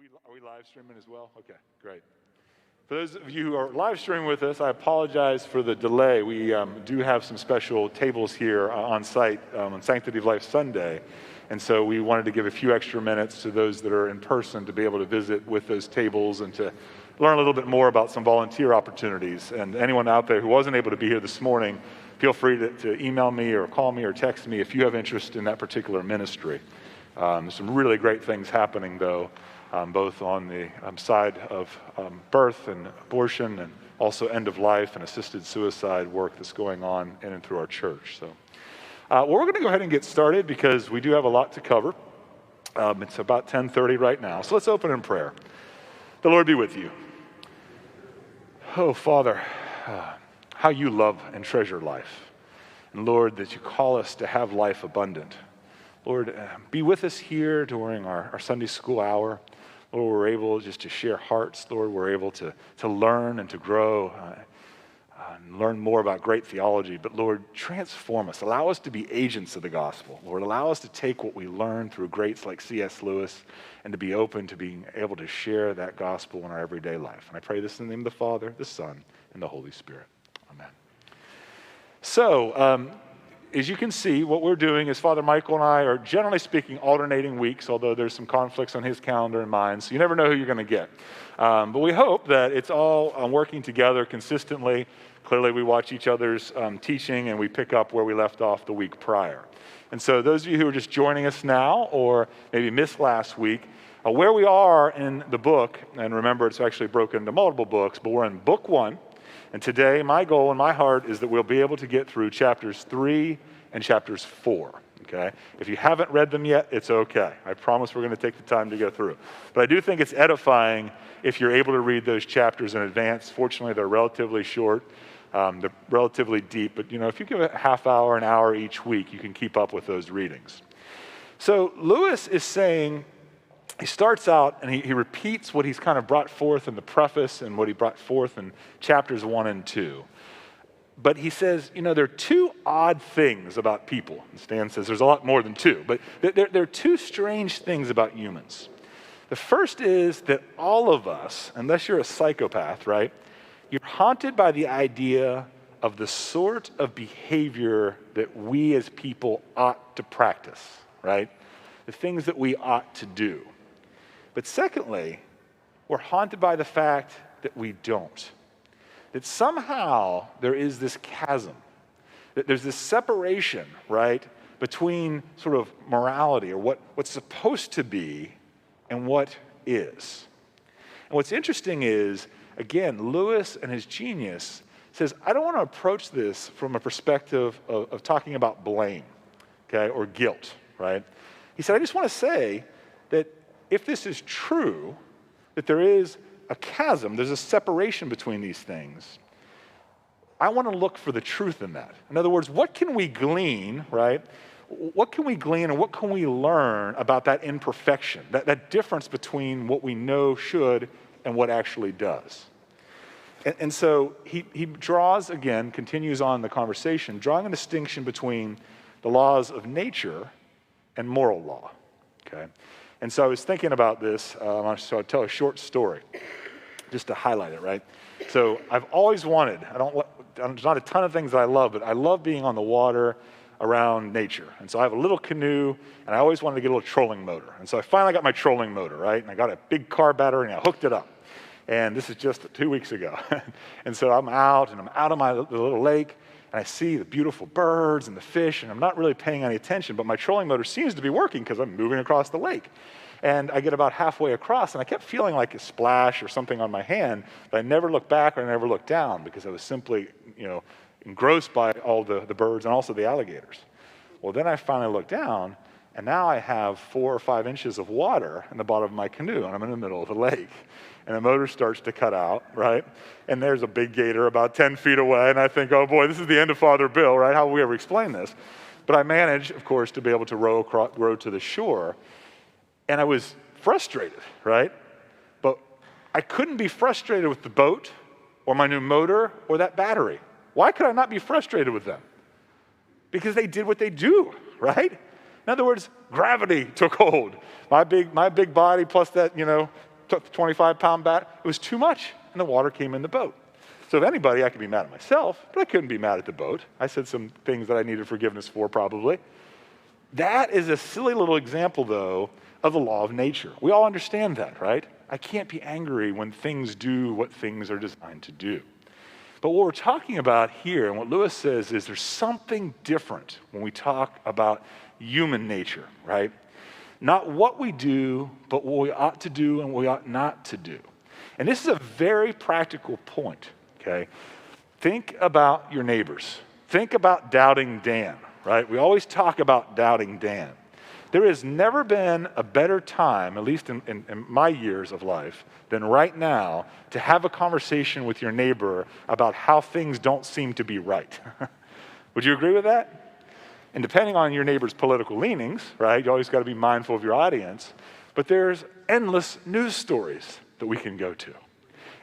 Are we live streaming as well? Okay, great. For those of you who are live streaming with us, I apologize for the delay. We do have some special tables here on site on Sanctity of Life Sunday, and so we wanted to give a few extra minutes to those that are in person to be able to visit with those tables and to learn a little bit more about some volunteer opportunities. And anyone out there who wasn't able to be here this morning, feel free to email me or call me or text me if you have interest in that particular ministry. There's some really great things happening, though, both on the side of birth and abortion and also end of life and assisted suicide work that's going on in and through our church. So we're going to go ahead and get started because we do have a lot to cover. It's about 10:30 right now. So let's open in prayer. The Lord be with you. Oh, Father, how you love and treasure life. And Lord, that you call us to have life abundant. Lord, be with us here during our Sunday school hour. Lord, we're able just to share hearts. Lord, we're able to learn and to grow and learn more about great theology. But Lord, transform us. Allow us to be agents of the gospel. Lord, allow us to take what we learn through greats like C.S. Lewis and to be open to being able to share that gospel in our everyday life. And I pray this in the name of the Father, the Son, and the Holy Spirit. Amen. So, as you can see, what we're doing is Father Michael and I are generally speaking alternating weeks, although there's some conflicts on his calendar and mine, so you never know who you're going to get. But we hope that it's all working together consistently. Clearly, we watch each other's teaching and we pick up where we left off the week prior. And so those of you who are just joining us now or maybe missed last week, where we are in the book, and remember it's actually broken into multiple books, but we're in book 1. And today, my goal in my heart is that we'll be able to get through chapters 3 and chapters 4, okay? If you haven't read them yet, it's okay. I promise we're going to take the time to go through. But I do think it's edifying if you're able to read those chapters in advance. Fortunately, they're relatively short. They're relatively deep. But, you know, if you give it a half hour, an hour each week, you can keep up with those readings. So Lewis is saying, he starts out and he repeats what he's kind of brought forth in the preface and what he brought forth in chapters 1 and 2. But he says, you know, there are two odd things about people. And Stan says there's a lot more than two, but there are two strange things about humans. The first is that all of us, unless you're a psychopath, right, you're haunted by the idea of the sort of behavior that we as people ought to practice, right? The things that we ought to do. But secondly, we're haunted by the fact that we don't. That somehow there is this chasm, that there's this separation, right, between sort of morality or what's supposed to be and what is. And what's interesting is, again, Lewis and his genius says, I don't want to approach this from a perspective of talking about blame, okay, or guilt, right? He said, I just want to say that if this is true, that there is a chasm, there's a separation between these things, I want to look for the truth in that. In other words, what can we glean, right? What can we glean and what can we learn about that imperfection, that difference between what we know should and what actually does? And so he draws, again, continues on the conversation, drawing a distinction between the laws of nature and moral law, okay? And so I was thinking about this, so I'll tell a short story just to highlight it, right? So I've always wanted, there's not a ton of things that I love, but I love being on the water around nature. And so I have a little canoe, and I always wanted to get a little trolling motor. And so I finally got my trolling motor, right? And I got a big car battery, and I hooked it up. And this is just 2 weeks ago. And so I'm out on my little lake, and I see the beautiful birds and the fish, and I'm not really paying any attention, but my trolling motor seems to be working because I'm moving across the lake. And I get about halfway across, and I kept feeling like a splash or something on my hand, but I never looked back or I never looked down because I was simply, you know, engrossed by all the birds and also the alligators. Well, then I finally looked down, and now I have 4 or 5 inches of water in the bottom of my canoe, and I'm in the middle of the lake. And the motor starts to cut out, right? And there's a big gator about 10 feet away, and I think, oh boy, this is the end of Father Bill, right? How will we ever explain this? But I managed, of course, to be able to row to the shore, and I was frustrated, right? But I couldn't be frustrated with the boat or my new motor or that battery. Why could I not be frustrated with them? Because they did what they do, right? In other words, gravity took hold. My big body plus that, 25-pound bat. It was too much, and the water came in the boat. So if anybody, I could be mad at myself, but I couldn't be mad at the boat. I said some things that I needed forgiveness for, probably. That is a silly little example, though, of the law of nature. We all understand that, right? I can't be angry when things do what things are designed to do. But what we're talking about here, and what Lewis says, is there's something different when we talk about human nature, right? Not what we do, but what we ought to do and what we ought not to do. And this is a very practical point, okay? Think about your neighbors. Think about doubting Dan, right? We always talk about doubting Dan. There has never been a better time, at least in my years of life, than right now to have a conversation with your neighbor about how things don't seem to be right. Would you agree with that? And depending on your neighbor's political leanings, right, you always got to be mindful of your audience, but there's endless news stories that we can go to.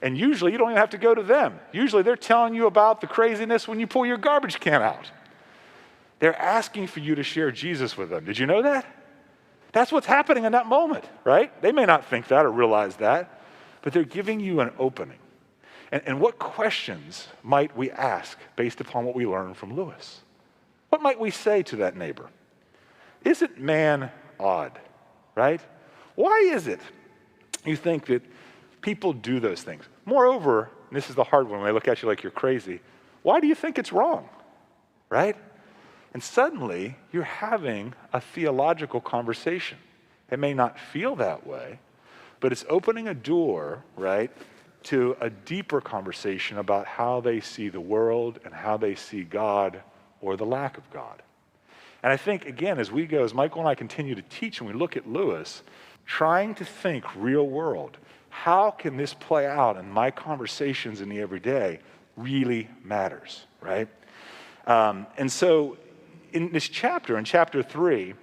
And usually you don't even have to go to them. Usually they're telling you about the craziness when you pull your garbage can out. They're asking for you to share Jesus with them. Did you know that? That's what's happening in that moment, right? They may not think that or realize that, but they're giving you an opening. And what questions might we ask based upon what we learn from Lewis? What might we say to that neighbor? Isn't man odd, right? Why is it you think that people do those things? Moreover, and this is the hard one when they look at you like you're crazy, why do you think it's wrong, right? And suddenly, you're having a theological conversation. It may not feel that way, but it's opening a door, right, to a deeper conversation about how they see the world and how they see God or the lack of God. And I think, again, as Michael and I continue to teach and we look at Lewis, trying to think real world, how can this play out in my conversations in the everyday really matters, right? And so, in this chapter, in chapter 3,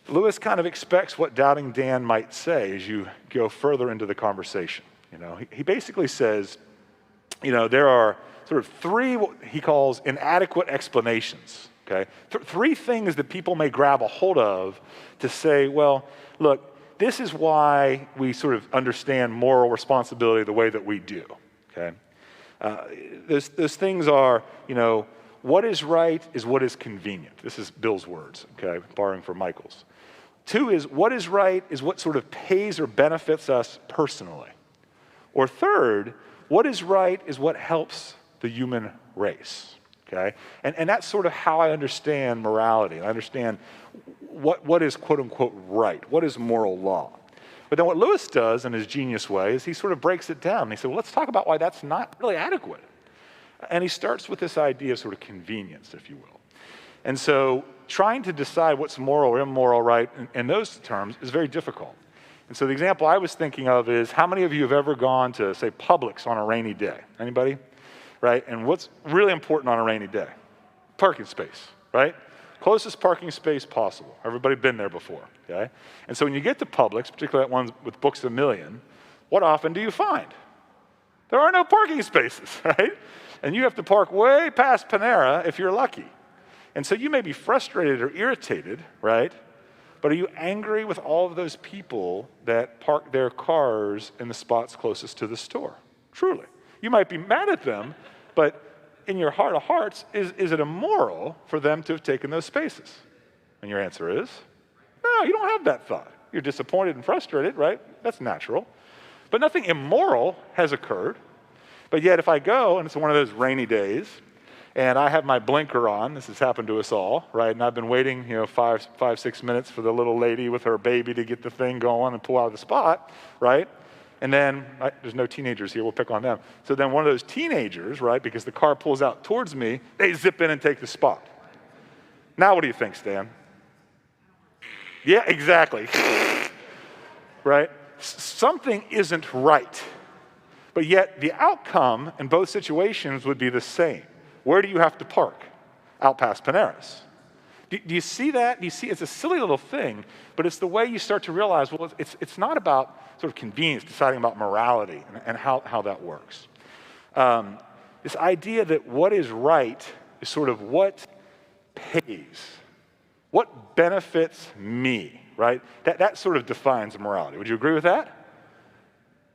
Lewis kind of expects what doubting Dan might say as you go further into the conversation. He basically says, there are sort of three, what he calls inadequate explanations, okay? Three things that people may grab a hold of to say, well, look, this is why we sort of understand moral responsibility the way that we do, okay? Those things are, what is right is what is convenient. This is Bill's words, okay, borrowing from Michael's. 2 is what is right is what sort of pays or benefits us personally. Or 3rd, what is right is what helps the human race, okay? And that's sort of how I understand morality. I understand what is quote-unquote right, what is moral law. But then what Lewis does in his genius way is he sort of breaks it down. He said, well, let's talk about why that's not really adequate. And he starts with this idea of sort of convenience, if you will. And so trying to decide what's moral or immoral, right, in those terms is very difficult. And so the example I was thinking of is, how many of you have ever gone to, say, Publix on a rainy day? Anybody? Right? And what's really important on a rainy day? Parking space, right? Closest parking space possible. Everybody been there before, okay? And so when you get to Publix, particularly that one with Books A Million, what often do you find? There are no parking spaces, right? And you have to park way past Panera if you're lucky. And so you may be frustrated or irritated, right? But are you angry with all of those people that park their cars in the spots closest to the store? Truly. You might be mad at them, but in your heart of hearts, is it immoral for them to have taken those spaces? And your answer is, no, you don't have that thought. You're disappointed and frustrated, right? That's natural. But nothing immoral has occurred. But yet if I go, and it's one of those rainy days, and I have my blinker on, this has happened to us all, right? And I've been waiting, 5-6 minutes for the little lady with her baby to get the thing going and pull out of the spot, right? And then, there's no teenagers here, we'll pick on them. So then one of those teenagers, right, because the car pulls out towards me, they zip in and take the spot. Now what do you think, Stan? Yeah, exactly. Right? Something isn't right. But yet the outcome in both situations would be the same. Where do you have to park? Out past Panera's. Do you see that? Do you see it's a silly little thing, but it's the way you start to realize, well, it's not about sort of convenience, deciding about morality and how that works. This idea that what is right is sort of what pays, what benefits me, right? That sort of defines morality. Would you agree with that?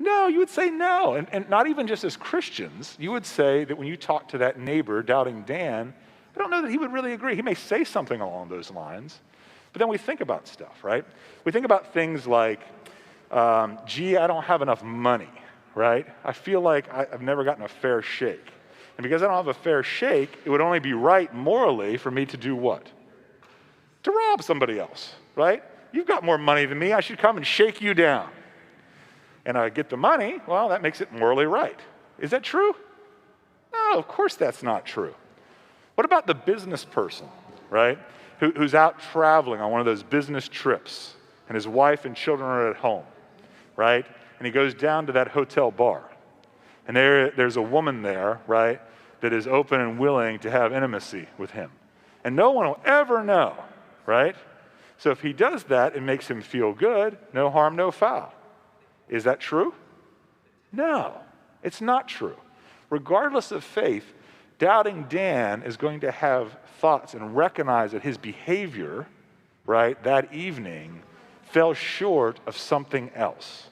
No, you would say no. And not even just as Christians. You would say that when you talk to that neighbor, doubting Dan, I don't know that he would really agree. He may say something along those lines. But then we think about stuff, right? We think about things like, gee, I don't have enough money, right? I feel like I've never gotten a fair shake. And because I don't have a fair shake, it would only be right morally for me to do what? To rob somebody else, right? You've got more money than me. I should come and shake you down. And I get the money, well, that makes it morally right. Is that true? No, of course that's not true. What about the business person, right? Who's out traveling on one of those business trips, and his wife and children are at home, right? And he goes down to that hotel bar. And there's a woman there, right, that is open and willing to have intimacy with him. And no one will ever know, right? So if he does that, it makes him feel good, no harm, no foul. Is that true? No, it's not true. Regardless of faith, doubting Dan is going to have thoughts and recognize that his behavior, right, that evening fell short of something else.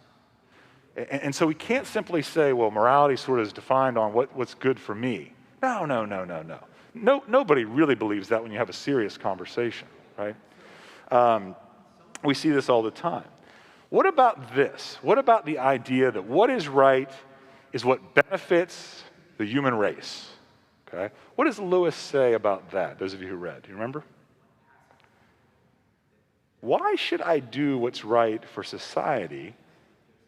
And so we can't simply say, well, morality sort of is defined on what's good for me. No. Nobody really believes that when you have a serious conversation, right? We see this all the time. What about this? What about the idea that what is right is what benefits the human race? Okay? What does Lewis say about that, those of you who read? Do you remember? Why should I do what's right for society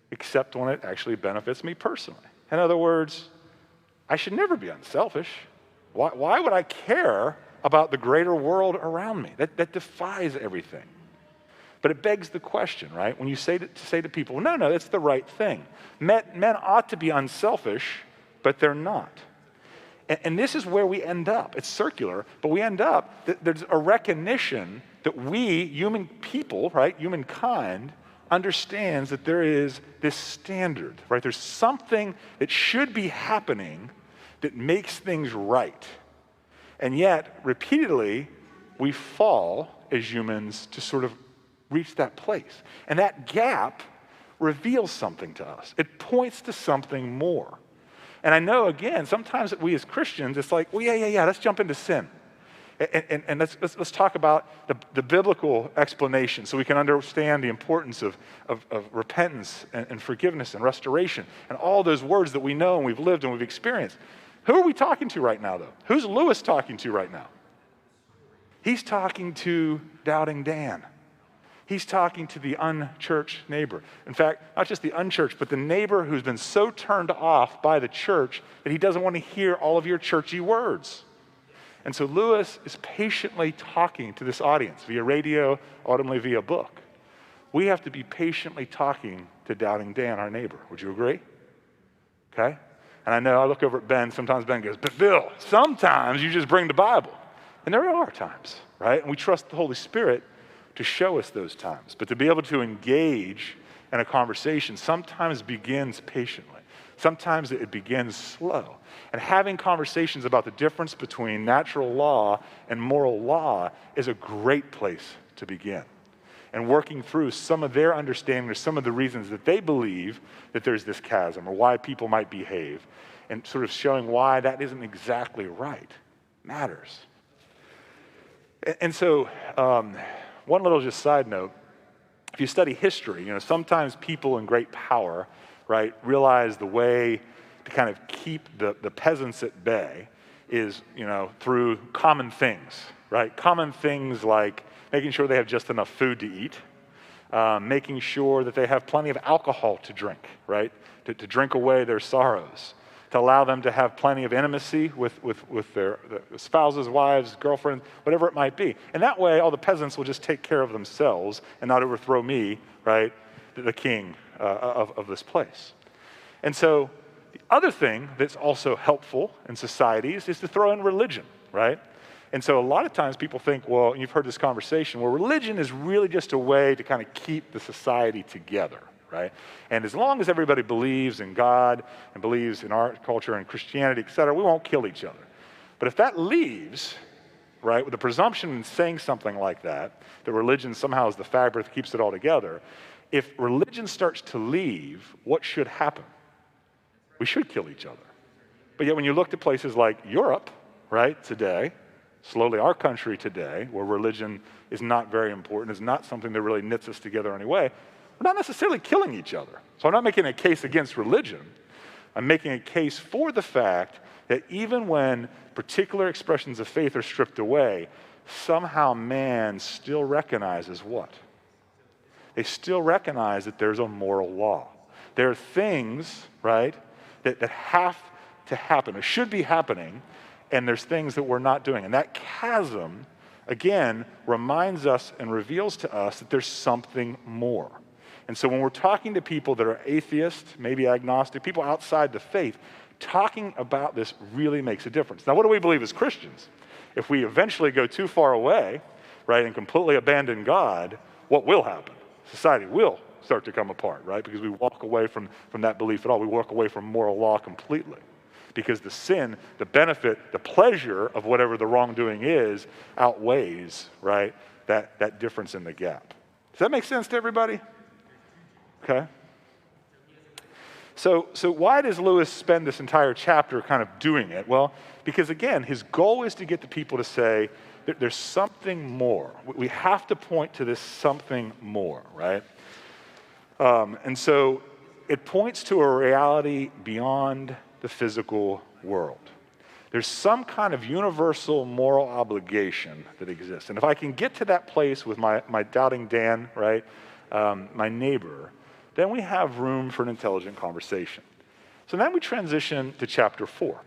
except when it actually benefits me personally? In other words, I should never be unselfish. Why would I care about the greater world around me? That defies everything. But it begs the question, right? When you say to people, no, that's the right thing. Men ought to be unselfish, but they're not. And this is where we end up. It's circular, but we end up, there's a recognition that we, human people, right, humankind, understands that there is this standard, right? There's something that should be happening that makes things right. And yet, repeatedly, we fall as humans to sort of reach that place. And that gap reveals something to us. It points to something more. And I know, again, sometimes we as Christians, it's like, well, yeah, let's jump into sin. And let's talk about the biblical explanation so we can understand the importance of repentance and forgiveness and restoration and all those words that we know and we've lived and we've experienced. Who are we talking to right now, though? Who's Lewis talking to right now? He's talking to doubting Dan. He's talking to the unchurched neighbor. In fact, not just the unchurched, but the neighbor who's been so turned off by the church that he doesn't want to hear all of your churchy words. And so Lewis is patiently talking to this audience via radio, ultimately via book. We have to be patiently talking to doubting Dan, our neighbor. Would you agree? Okay? And I know I look over at Ben, sometimes Ben goes, but Bill, sometimes you just bring the Bible. And there are times, right? And we trust the Holy Spirit to show us those times. But to be able to engage in a conversation sometimes begins patiently. Sometimes it begins slow. And having conversations about the difference between natural law and moral law is a great place to begin. And working through some of their understanding or some of the reasons that they believe that there's this chasm or why people might behave, and sort of showing why that isn't exactly right matters. And so, one little just side note, if you study history, sometimes people in great power, right, realize the way to kind of keep the peasants at bay is, through common things, right? Common things like making sure they have just enough food to eat, making sure that they have plenty of alcohol to drink, right? To drink away their sorrows, to allow them to have plenty of intimacy with their spouses, wives, girlfriends, whatever it might be. And that way, all the peasants will just take care of themselves and not overthrow me, right, the king of this place. And so the other thing that's also helpful in societies is to throw in religion, right? And so a lot of times people think, well, and you've heard this conversation, well, religion is really just a way to kind of keep the society together, right? And as long as everybody believes in God and believes in our culture and Christianity, et cetera, we won't kill each other. But if that leaves, right, with the presumption in saying something like that religion somehow is the fabric that keeps it all together, if religion starts to leave, what should happen? We should kill each other. But yet when you look to places like Europe, right, today, slowly our country today, where religion is not very important, is not something that really knits us together anyway, we're not necessarily killing each other. So I'm not making a case against religion. I'm making a case for the fact that even when particular expressions of faith are stripped away, somehow man still recognizes what? They still recognize that there's a moral law. There are things, right, that have to happen, or should be happening, and there's things that we're not doing. And that chasm, again, reminds us and reveals to us that there's something more. And so when we're talking to people that are atheists, maybe agnostic, people outside the faith, talking about this really makes a difference. Now, what do we believe as Christians? If we eventually go too far away, right, and completely abandon God, what will happen? Society will start to come apart, right? Because we walk away from that belief at all. We walk away from moral law completely. Because the sin, the benefit, the pleasure of whatever the wrongdoing is outweighs, right, that difference in the gap. Does that make sense to everybody? Okay. So why does Lewis spend this entire chapter kind of doing it? Well, because again, his goal is to get the people to say, there's something more. We have to point to this something more, right? And so it points to a reality beyond the physical world. There's some kind of universal moral obligation that exists. And if I can get to that place with my doubting Dan, right, my neighbor, then we have room for an intelligent conversation. So then we transition to chapter 4.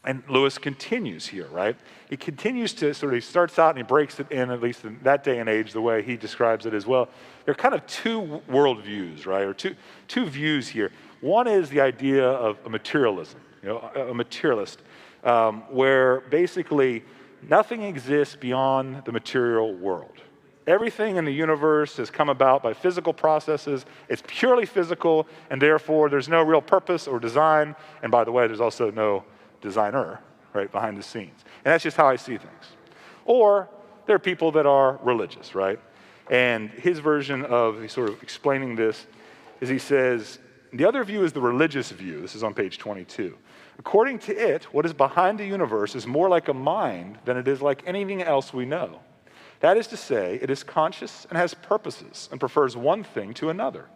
And Lewis continues here, right? He continues to he starts out and he breaks it in, at least in that day and age, the way he describes it as well. There are kind of two worldviews, right? Or two views here. One is the idea of a materialism, a materialist, where basically nothing exists beyond the material world. Everything in the universe has come about by physical processes. It's purely physical, and therefore there's no real purpose or design. And by the way, there's also no designer, right, behind the scenes. And that's just how I see things. Or there are people that are religious, right? And his version of sort of explaining this is he says, the other view is the religious view. This is on page 22. According to it, what is behind the universe is more like a mind than it is like anything else we know. That is to say, it is conscious and has purposes and prefers one thing to another.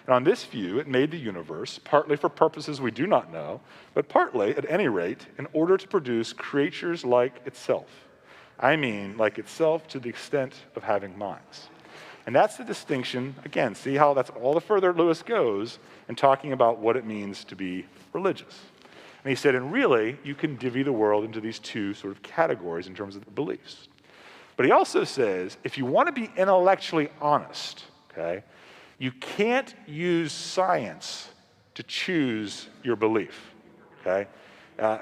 And on this view, it made the universe, partly for purposes we do not know, but partly, at any rate, in order to produce creatures like itself. I mean, like itself to the extent of having minds. And that's the distinction. Again, see how that's all the further Lewis goes in talking about what it means to be religious. And he said, and really, you can divvy the world into these two sort of categories in terms of the beliefs. But he also says, if you want to be intellectually honest, okay, you can't use science to choose your belief, okay?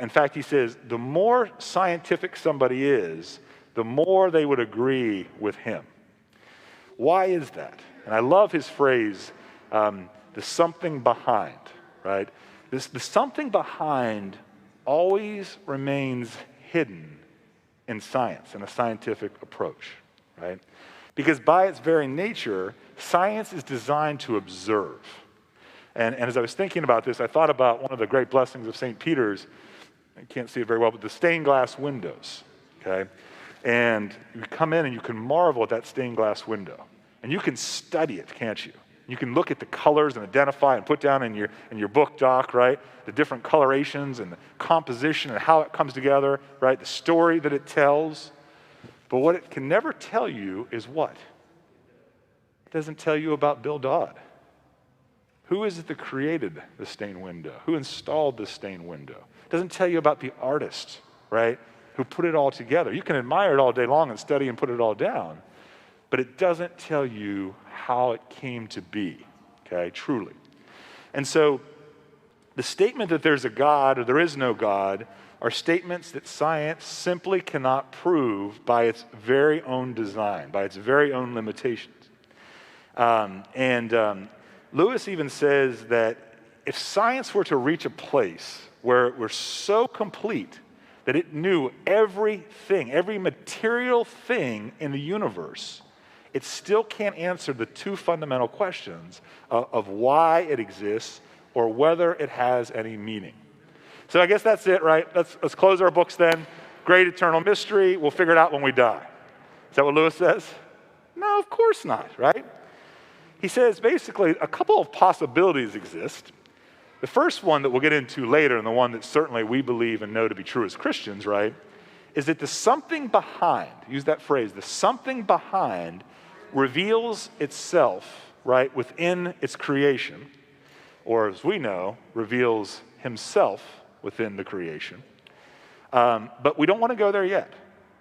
In fact, he says, the more scientific somebody is, the more they would agree with him. Why is that? And I love his phrase, the something behind, right? The something behind always remains hidden in science, in a scientific approach, right? Because by its very nature, science is designed to observe. And as I was thinking about this, I thought about one of the great blessings of St. Peter's. I can't see it very well, but the stained glass windows, okay? And you come in and you can marvel at that stained glass window. And you can study it, can't you? You can look at the colors and identify and put down in your book doc, right? The different colorations and the composition and how it comes together, right? The story that it tells. But what it can never tell you is what? It doesn't tell you about Bill Dodd. Who is it that created the stained window? Who installed the stained window? It doesn't tell you about the artist, right? Who put it all together. You can admire it all day long and study and put it all down, but it doesn't tell you how it came to be, okay, truly. And so the statement that there's a God or there is no God are statements that science simply cannot prove by its very own design, by its very own limitations. Lewis even says that if science were to reach a place where it were so complete that it knew everything, every material thing in the universe, it still can't answer the two fundamental questions of why it exists or whether it has any meaning. So I guess that's it, right? Let's close our books then. Great eternal mystery. We'll figure it out when we die. Is that what Lewis says? No, of course not, right? He says basically a couple of possibilities exist. The first one that we'll get into later, and the one that certainly we believe and know to be true as Christians, right, is that the something behind, use that phrase, the something behind reveals itself, right, within its creation, or as we know, reveals himself within the creation. But we don't want to go there yet.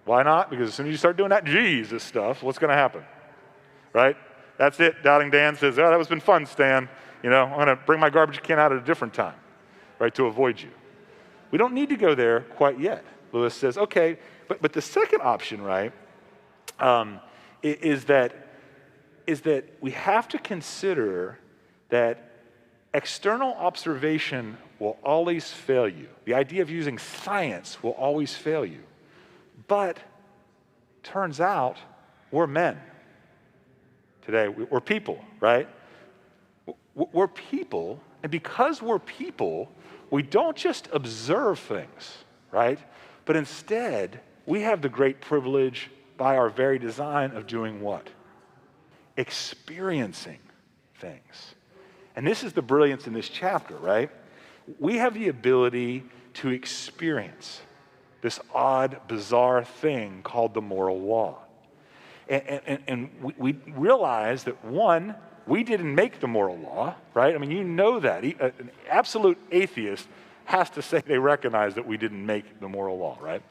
Why not? Because as soon as you start doing that Jesus stuff, what's going to happen? Right? That's it. Doubting Dan says, oh, that was been fun, Stan. I'm going to bring my garbage can out at a different time, right, to avoid you. We don't need to go there quite yet. Lewis says, okay, but the second option, right, is that we have to consider that external observation will always fail you. The idea of using science will always fail you. But turns out we're men today. We're people, right? We're people, and because we're people, we don't just observe things, right? But instead, we have the great privilege by our very design of doing what? Experiencing things. And this is the brilliance in this chapter, right? We have the ability to experience this odd, bizarre thing called the moral law. And we realize that, one, we didn't make the moral law, right? I mean, you know that. An absolute atheist has to say they recognize that we didn't make the moral law, right?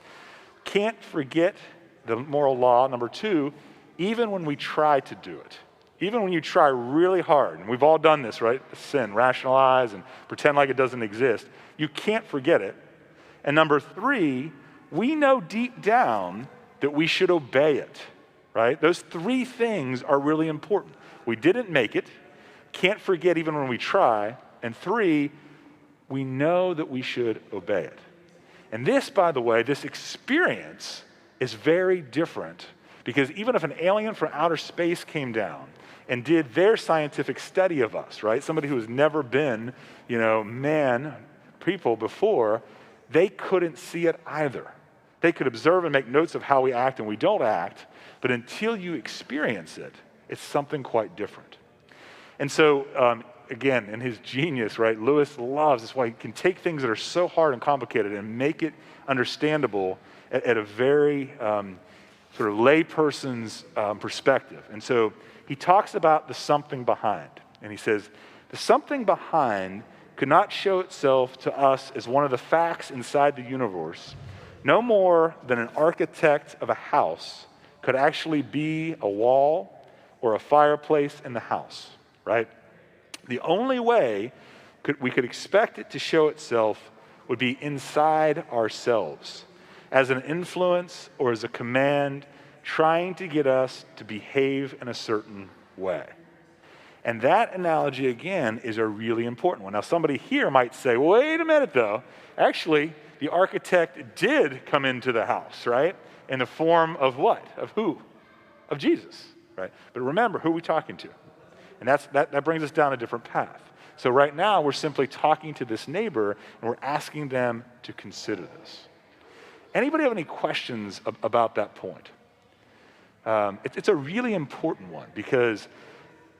Can't forget the moral law. Number two, even when we try to do it, even when you try really hard, and we've all done this, right? Sin, rationalize, and pretend like it doesn't exist, you can't forget it. And number three, we know deep down that we should obey it, right? Those three things are really important. We didn't make it, can't forget even when we try, and three, we know that we should obey it. And this, by the way, this experience is very different, because even if an alien from outer space came down and did their scientific study of us, right? Somebody who has never been, people before, they couldn't see it either. They could observe and make notes of how we act and we don't act, but until you experience it, it's something quite different. And so, again, in his genius, right, Lewis loves, that's why he can take things that are so hard and complicated and make it understandable at a very sort of layperson's perspective. And so he talks about the something behind. And he says, the something behind could not show itself to us as one of the facts inside the universe, no more than an architect of a house could actually be a wall or a fireplace in the house, right? The only way we could expect it to show itself would be inside ourselves, as an influence or as a command trying to get us to behave in a certain way. And that analogy, again, is a really important one. Now, somebody here might say, wait a minute, though. Actually, the architect did come into the house, right? In the form of what? Of who? Of Jesus, right? But remember, who are we talking to? And that brings us down a different path. So right now, we're simply talking to this neighbor, and we're asking them to consider this. Anybody have any questions about that point? It's a really important one, because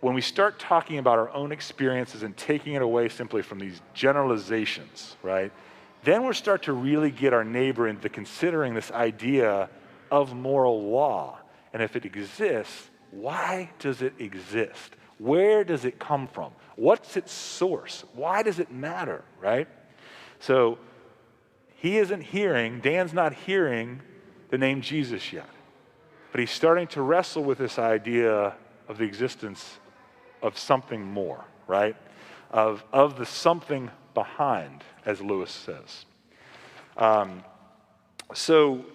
when we start talking about our own experiences and taking it away simply from these generalizations, right, then we'll start to really get our neighbor into considering this idea of moral law. And if it exists, why does it exist? Where does it come from? What's its source? Why does it matter, right? So he isn't hearing, Dan's not hearing the name Jesus yet. But he's starting to wrestle with this idea of the existence of something more, right? Of the something behind, as Lewis says. So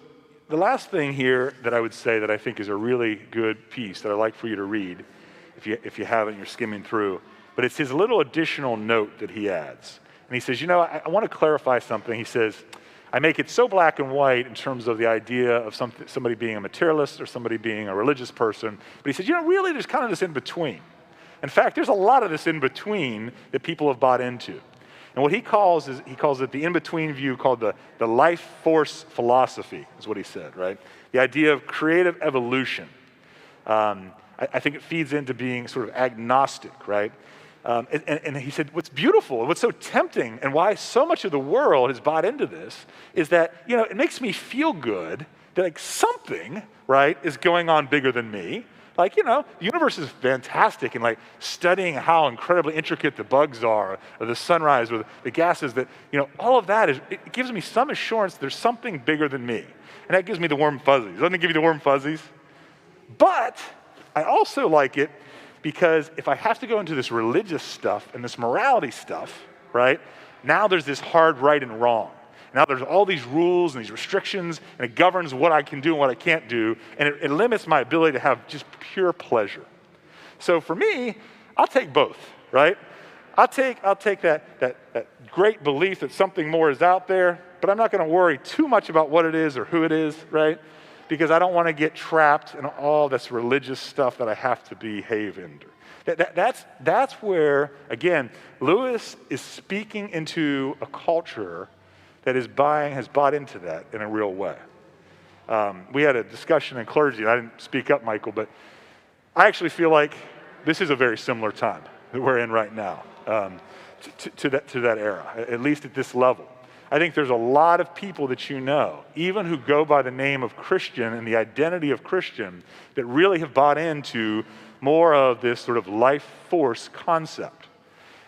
the last thing here that I would say that I think is a really good piece that I'd like for you to read, if you haven't, you're skimming through, but it's his little additional note that he adds. And he says, I want to clarify something. He says, I make it so black and white in terms of the idea of somebody being a materialist or somebody being a religious person. But he says, really, there's kind of this in between. In fact, there's a lot of this in between that people have bought into. And what he calls it the in-between view called the life force philosophy, is what he said, right? The idea of creative evolution. I think it feeds into being sort of agnostic, right? And he said, what's beautiful, what's so tempting, and why so much of the world has bought into this is that, it makes me feel good that like something, right, is going on bigger than me. Like, the universe is fantastic and like studying how incredibly intricate the bugs are, or the sunrise, or the gases that, all of that it gives me some assurance there's something bigger than me. And that gives me the warm fuzzies. Doesn't it give you the warm fuzzies? But I also like it because if I have to go into this religious stuff and this morality stuff, right, now there's this hard right and wrong. Now there's all these rules and these restrictions, and it governs what I can do and what I can't do, and it limits my ability to have just pure pleasure. So for me, I'll take both, right? I'll take that great belief that something more is out there, but I'm not going to worry too much about what it is or who it is, right? Because I don't want to get trapped in all this religious stuff that I have to behave under. That's where, again, Lewis is speaking into a culture that has bought into that in a real way. We had a discussion in clergy, and I didn't speak up, Michael, but I actually feel like this is a very similar time that we're in right now to that era, at least at this level. I think there's a lot of people that even who go by the name of Christian and the identity of Christian, that really have bought into more of this sort of life force concept.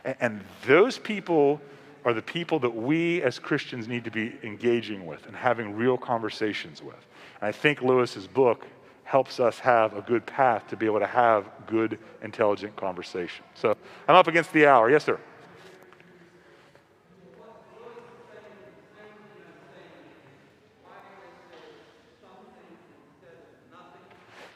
And those people are the people that we as Christians need to be engaging with and having real conversations with. And I think Lewis's book helps us have a good path to be able to have good, intelligent conversation. So I'm up against the hour. Yes, sir.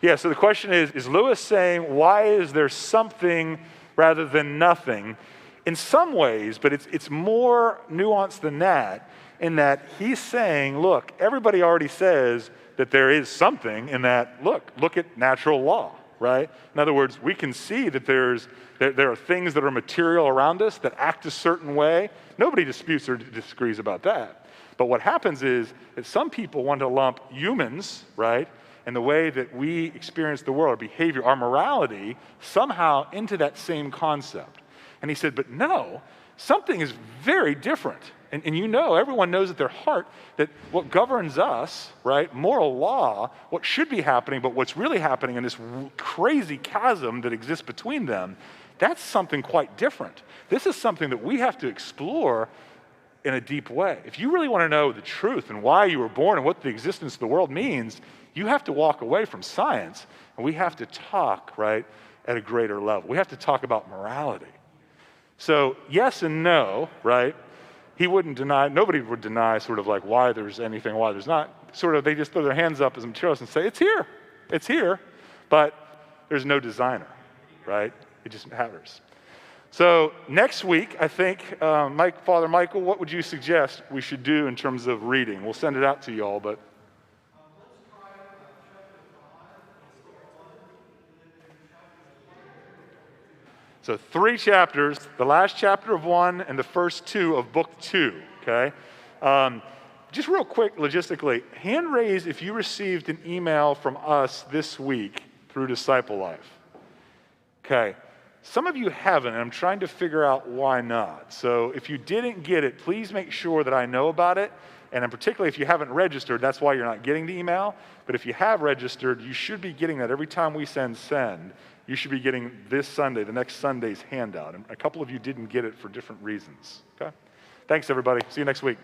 Yeah, so the question is Lewis saying, why is there something rather than nothing? In some ways, but it's more nuanced than that, in that he's saying, look, everybody already says that there is something in that, look at natural law, right? In other words, we can see that there are things that are material around us that act a certain way. Nobody disputes or disagrees about that. But what happens is that some people want to lump humans, right, and the way that we experience the world, our behavior, our morality, somehow into that same concept. And he said, but no, something is very different. And everyone knows at their heart that what governs us, right, moral law, what should be happening, but what's really happening in this crazy chasm that exists between them, that's something quite different. This is something that we have to explore in a deep way. If you really want to know the truth and why you were born and what the existence of the world means, you have to walk away from science, and we have to talk, right, at a greater level. We have to talk about morality. So yes and no, right? Nobody would deny sort of like why there's anything, why there's not. Sort of they just throw their hands up as materialists and say, it's here, but there's no designer, right? It just matters. So next week, I think, Father Michael, what would you suggest we should do in terms of reading? We'll send it out to you all, but so 3 chapters, the last chapter of 1 and the first 2 of book 2, okay? Just real quick, logistically, hand raise if you received an email from us this week through Disciple Life. Okay, some of you haven't, and I'm trying to figure out why not. So if you didn't get it, please make sure that I know about it. And particularly if you haven't registered, that's why you're not getting the email. But if you have registered, you should be getting that every time we send. You should be getting this Sunday, the next Sunday's handout. And a couple of you didn't get it for different reasons. Okay? Thanks, everybody. See you next week.